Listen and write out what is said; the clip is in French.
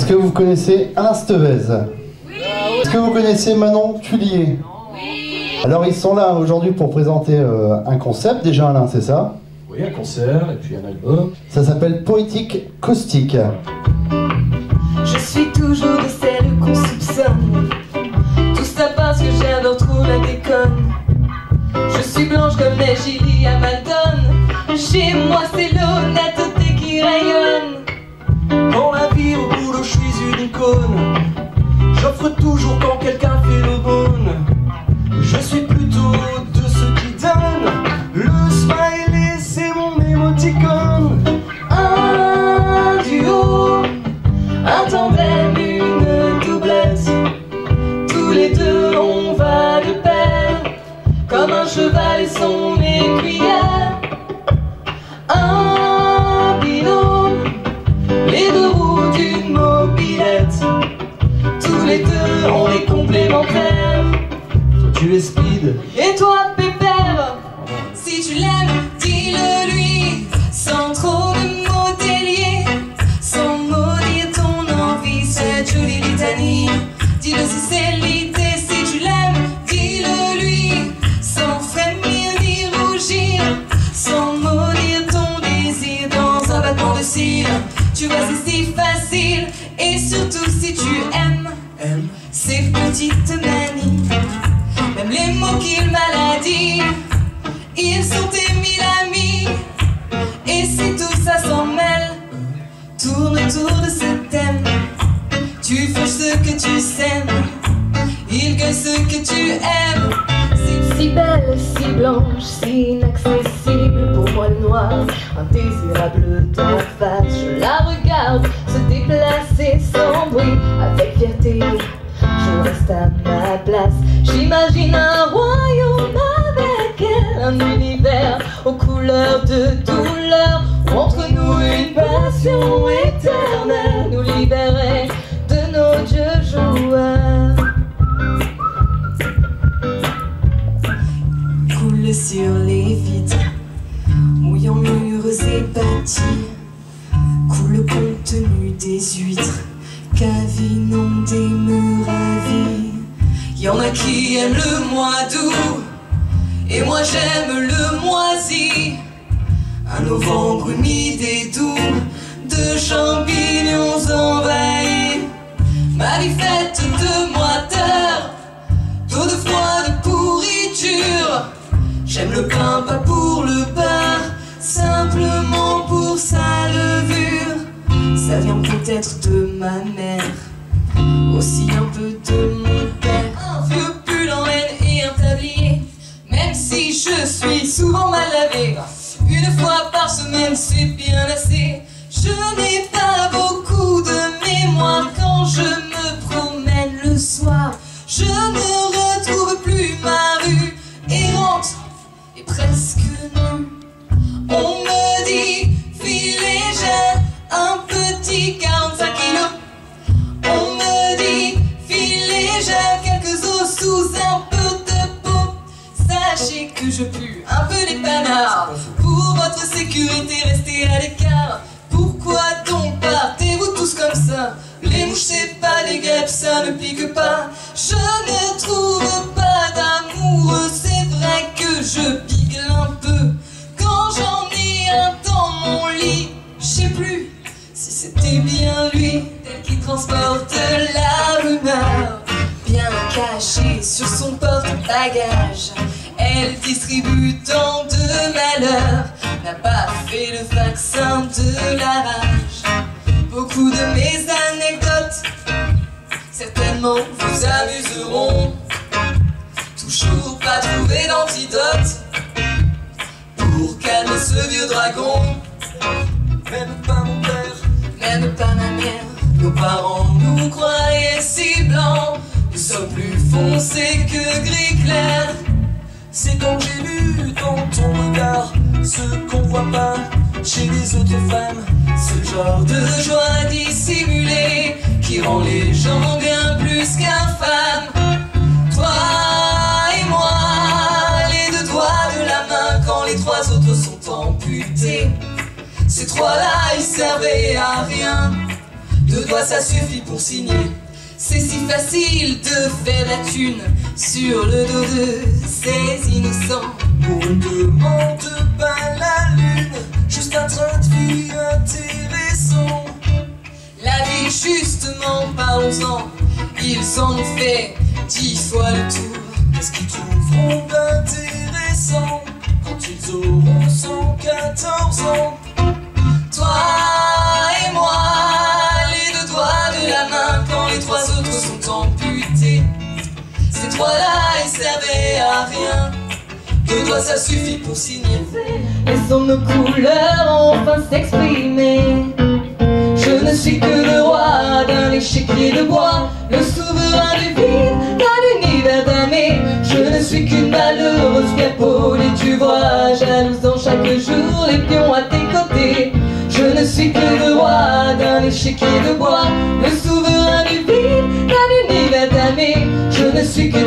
Est-ce que vous connaissez Alain Stevez? Oui. Est-ce que vous connaissez Manon Tullier? Oui. Alors ils sont là aujourd'hui pour présenter un concept. Déjà Alain, c'est ça? Oui, un concert et puis un album. Ça s'appelle Poétique Caustique. Je suis toujours de celles qu'on soupçonne. Tout ça parce que j'adore trop la déconne. Je suis blanche comme neige, il y a Maldon. Chez moi c'est l'honnêteté qui rayonne. Dans la vie, au boulot, je suis une icône. J'offre toujours quand quelqu'un fait l'aumône. Je suis plutôt de ceux qui donnent. Le smiley, c'est mon émoticône. Un duo, un tandem, une doublette. Tous les deux on va de pair, comme un cheval et son écuyère. Un binôme, les deux roues d'une mobilette. Tous les deux on est complémentaires. Toi tu es speed. Et toi pépère, si tu l'aimes, dis-le lui, sans trop de mots déliés, sans maudire ton envie, cette jolie litanie. Dis-le si c'est l'idée, si tu l'aimes, dis-le lui, sans frémir ni rougir, sans maudire ton désir dans un battement de cils. Tu vois c'est si facile, et surtout si tu aimes ces petites manies. Même les mots qu'il m'a dit, ils sont tes mille amis. Et si tout ça s'en mêle, tourne autour de ce thème. Tu fais ce que tu sèmes, il gueule ce que tu aimes. C'est si belle, si blanche, si inaccessible. Pour moi le noir, indésirable d'en face. Je la regarde se déplacer sans bruit, avec fierté. Je reste à ma place. J'imagine un royaume avec elle, un univers aux couleurs de douleur, où entre nous une passion éternelle nous libérer de nos dieux joueurs. Coule sur les vitres, mouillant murs et bâtis, coule le contenu des huîtres, cave inondée me ravit. Y'en a qui aiment le mois d'août, et moi j'aime le moisi. Un novembre humide et doux, de champignons envahis. Ma vie faite de moiteur, d'eau de froid, de pourriture. J'aime le pain, pas pour le beurre, simplement pour sa levure. Ça vient peut-être de ma mère, aussi un peu de mon père. Un vieux pull en laine et un tablier, même si je suis souvent mal lavé. Une fois par semaine c'est bien assez. Je n'ai pas beaucoup de mémoire quand je me promène le soir. Je ne retrouve plus ma rue errante et presque nue. On me dit, fille légère, un petit 45 kilos. On me dit, fille légère, quelques os sous un peu de peau. Sachez que je pue un peu les panards. Pour votre sécurité, restez à l'écart. Pourquoi donc partez-vous tous comme ça? Les mouches c'est pas des guêpes, ça ne pique pas. Je ne trouve pas d'amour, c'est vrai que je pique un peu. Quand j'en ai un dans mon lit, je sais plus si c'était bien lui, tel qui transporte la rumeur. Bien caché sur son porte-bagages, elle distribue tant de malheur, n'a pas fait le vaccin de la rage. Beaucoup de mes anecdotes certainement vous amuseront. Toujours pas trouvé d'antidote pour calmer ce vieux dragon. Même pas mon père, même pas ma mère. Nos parents nous croyaient si blancs, nous sommes plus foncés que gris clair. c'est quand j'ai lu dans ton regard ce qu'on voit pas chez les autres femmes. Ce genre de joie dissimulée qui rend les gens bien plus qu'infâmes. Toi et moi, les deux doigts de la main quand les trois autres sont amputés. Ces trois-là, ils servaient à rien. De 2 doigts ça suffit pour signer. C'est si facile de faire la thune sur le dos de ces innocents. On ne demande pas la lune, juste un train de vie intéressant. La vie justement, parlons-en, ils en ont fait 10 fois le tour. Qu'est-ce qu'ils trouveront d'intéressant quand ils auront 114 ans? Toi et moi, les 2 doigts de la main quand les 3 autres sont amputés. Ces 3-là, ils servaient à rien. 2 doigts, ça suffit pour signer. Laissons nos couleurs enfin s'exprimer. Je ne suis que le roi d'un échiquier de bois, le souverain du vide d'un univers damné. Je ne suis qu'une malheureuse pierre polie, tu vois, jalousant chaque jour les pions à tes côtés. Je ne suis que le roi d'un échiquier de bois, le souverain du vide d'un univers damné. Je ne suis que